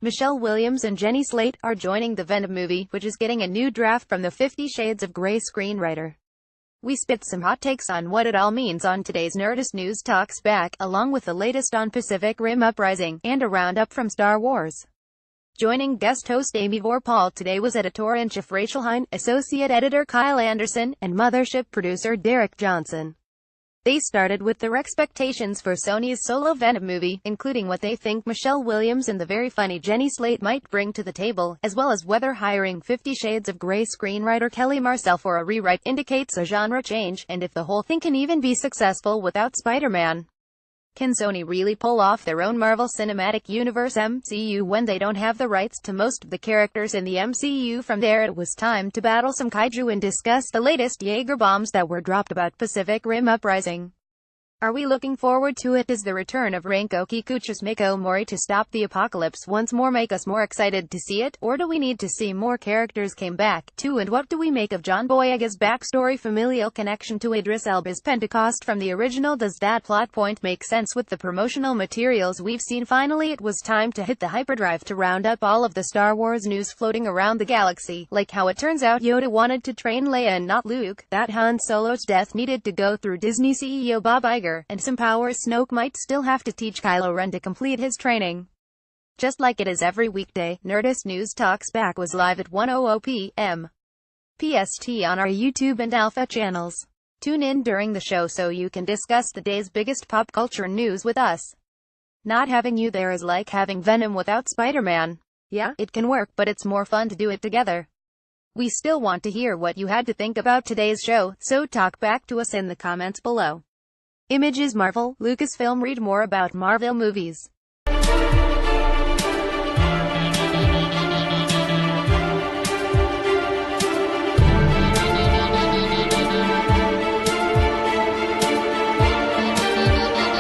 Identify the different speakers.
Speaker 1: Michelle Williams and Jenny Slate are joining the Venom movie, which is getting a new draft from the 50 Shades of Grey screenwriter. We spit some hot takes on what it all means on today's Nerdist News Talks Back, along with the latest on Pacific Rim Uprising, and a roundup from Star Wars. Joining guest host Amy Vorpahl today was editor-in-chief Rachel Hine, associate editor Kyle Anderson, and Mothership producer Derek Johnson. They started with their expectations for Sony's solo Venom movie, including what they think Michelle Williams and the very funny Jenny Slate might bring to the table, as well as whether hiring 50 Shades of Grey screenwriter Kelly Marcel for a rewrite indicates a genre change, and if the whole thing can even be successful without Spider-Man. Can Sony really pull off their own Marvel Cinematic Universe (MCU) when they don't have the rights to most of the characters in the MCU? From there it was time to battle some kaiju and discuss the latest Jaeger bombs that were dropped about Pacific Rim Uprising. Are we looking forward to it? Does the return of Renko Kikuchi's Miko Mori to stop the apocalypse once more make us more excited to see it, or do we need to see more characters came back, too? And what do we make of John Boyega's backstory, familial connection to Idris Elba's Pentecost from the original? Does that plot point make sense with the promotional materials we've seen? Finally, it was time to hit the hyperdrive to round up all of the Star Wars news floating around the galaxy, like how it turns out Yoda wanted to train Leia and not Luke, that Han Solo's death needed to go through Disney CEO Bob Iger, and some powers Snoke might still have to teach Kylo Ren to complete his training. Just like it is every weekday, Nerdist News Talks Back was live at 1:00 p.m. PST on our YouTube and Alpha channels. Tune in during the show so you can discuss the day's biggest pop culture news with us. Not having you there is like having Venom without Spider-Man. Yeah, it can work, but it's more fun to do it together. We still want to hear what you had to think about today's show, so talk back to us in the comments below. Images Marvel, Lucasfilm. Read more about Marvel movies.